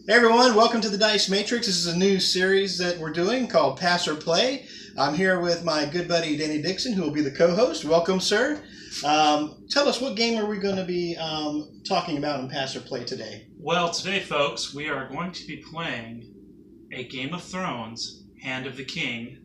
Hey everyone, welcome to the Dice Matrix. This is a new series that we're doing called Pass or Play. I'm here with my good buddy Danny Dixon, who will be the co-host. Welcome, sir. Tell us, what game are we going to be talking about in Pass or Play today? Well, today, folks, we are going to be playing a Game of Thrones, Hand of the King,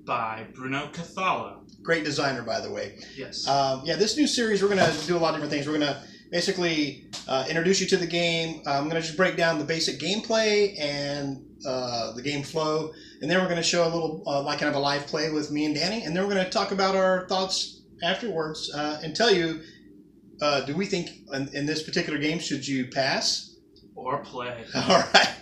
by Bruno Cathala. Great designer, by the way. Yes. This new series, we're going to do a lot of different things. We're going to basically introduce you to the game. I'm going to just break down the basic gameplay and the game flow, and then we're going to show a little like kind of a live play with me and Danny, and then we're going to talk about our thoughts afterwards and tell you, do we think in this particular game should you pass or play? All right.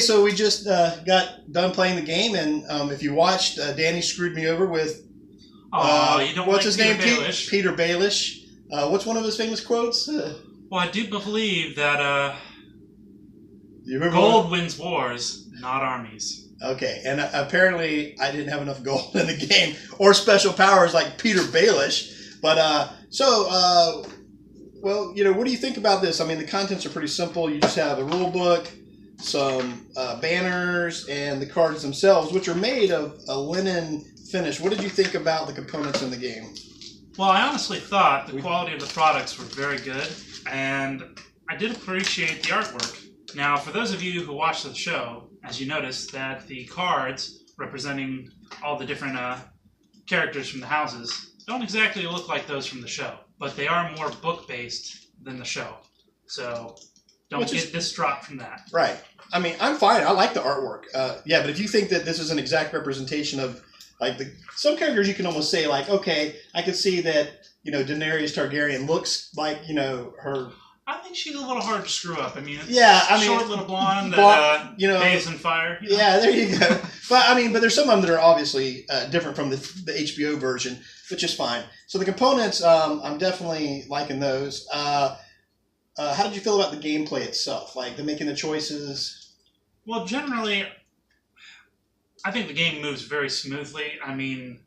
so we just got done playing the game, and if you watched, Danny screwed me over with you don't what's like his Peter name? Baelish? Peter Baelish. What's one of his famous quotes? Well, I do believe that You remember gold wins wars, not armies. Okay, and apparently I didn't have enough gold in the game or special powers like Peter Baelish. But well, what do you think about this? I mean, the contents are pretty simple. You just have a rule book, some banners, and the cards themselves, which are made of a linen finish. What did you think about the components in the game? Well, I honestly thought the quality of the products were very good, and I did appreciate the artwork. Now, for those of you who watch the show, as you noticed that the cards representing all the different characters from the houses don't exactly look like those from the show, but they are more book-based than the show. So don't get distraught from that. Right. I mean, I'm fine. I like the artwork. Yeah, but if you think that this is an exact representation of some characters, you can almost say okay, I could see that Daenerys Targaryen looks like her. I think she's a little hard to screw up. I mean, short little blonde that bathes in fire. Yeah, there you go. but there's some of them that are obviously different from the HBO version, which is fine. So the components, I'm definitely liking those. How did you feel about the gameplay itself? Like the making the choices? Well, generally, I think the game moves very smoothly. I mean,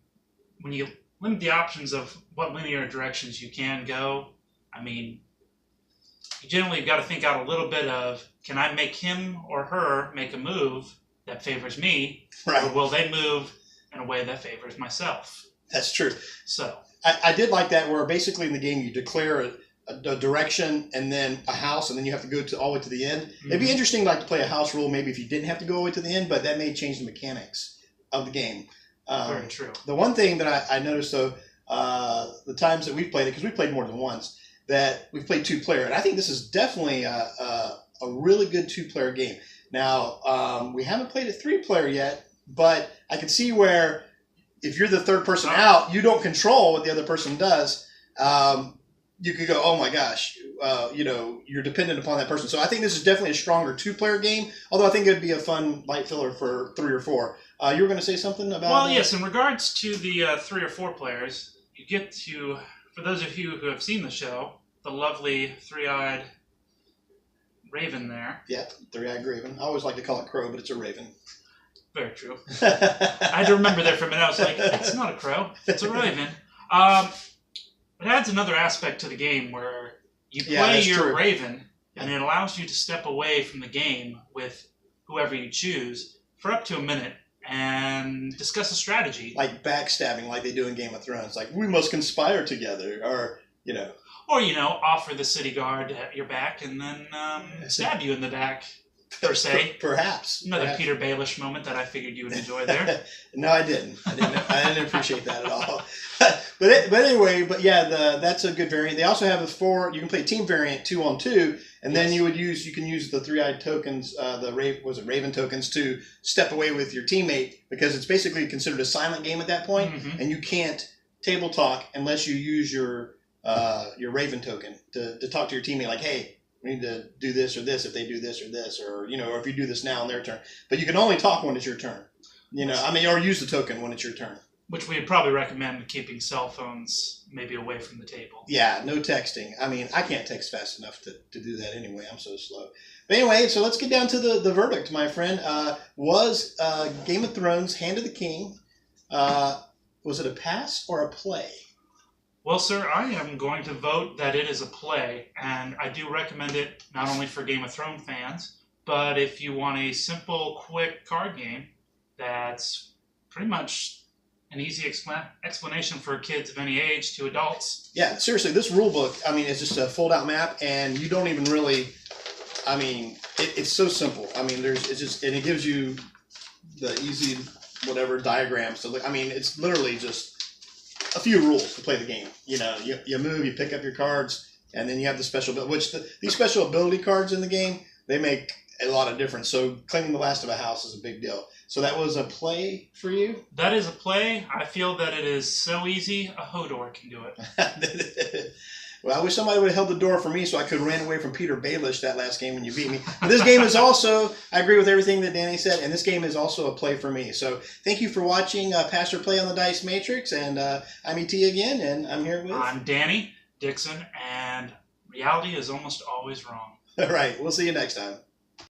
when you limit the options of what linear directions you can go, I mean, you generally got to think out a little bit of, can I make him or her make a move that favors me, right, or will they move in a way that favors myself? That's true. So I did like that, where basically in the game you declare a direction and then a house, and then you have to go all the way to the end. Mm-hmm. It'd be interesting to play a house rule maybe if you didn't have to go all the way to the end, but that may change the mechanics of the game. Very true. The one thing that I noticed, though, the times that we've played it, because we played more than once, that we've played two-player, and I think this is definitely a really good two-player game. Now, we haven't played it three-player yet, but I can see where if you're the third person out, you don't control what the other person does. You could go, oh my gosh, you're dependent upon that person. So I think this is definitely a stronger two-player game, although I think it would be a fun light filler for 3 or 4. You were going to say something about Well, yes, in regards to the 3 or 4 players, you get to, for those of you who have seen the show, the lovely three-eyed raven there. Yeah, three-eyed raven. I always like to call it crow, but it's a raven. Very true. I had to remember there for a minute. I was like, it's not a crow, it's a raven. It adds another aspect to the game where you play your raven, and it allows you to step away from the game with whoever you choose for up to a minute and discuss a strategy. Like backstabbing, like they do in Game of Thrones. Like, we must conspire together, or, Or, offer the city guard at your back and then stab you in the back, per se. Perhaps. Another Peter Baelish moment that I figured you would enjoy there. No, I didn't. I didn't appreciate that at all. But anyway, that's a good variant. They also have you can play team variant 2-on-2, and then you can use the three-eyed tokens, Raven tokens, to step away with your teammate, because it's basically considered a silent game at that point, and you can't table talk unless you use your Raven token to talk to your teammate, like, hey, we need to do this or this if they do this or this, or or if you do this now on their turn. But you can only talk when it's your turn. Or use the token when it's your turn. Which we would probably recommend keeping cell phones maybe away from the table. Yeah, no texting. I mean, I can't text fast enough to do that anyway. I'm so slow. But anyway, so let's get down to the verdict, my friend. Was Game of Thrones Hand of the King, was it a pass or a play? Well, sir, I am going to vote that it is a play, and I do recommend it not only for Game of Thrones fans, but if you want a simple, quick card game that's pretty much an easy explanation for kids of any age to adults. Yeah, seriously, this rule book, is just a fold-out map, and you don't even really, it's so simple. And it gives you the easy, whatever, diagrams. So, it's literally just a few rules to play the game. You move, you pick up your cards, and then you have the special ability, which these special ability cards in the game, they make a lot of difference. So claiming the last of a house is a big deal. So that was a play for you? That is a play. I feel that it is so easy, a Hodor can do it. Well, I wish somebody would have held the door for me so I could have ran away from Peter Baelish that last game when you beat me. But this game is also, I agree with everything that Danny said, and this game is also a play for me. So thank you for watching Pastor Play on the Dice Matrix, and I'm ET again, and I'm here with... I'm Danny Dixon, and reality is almost always wrong. All right, we'll see you next time.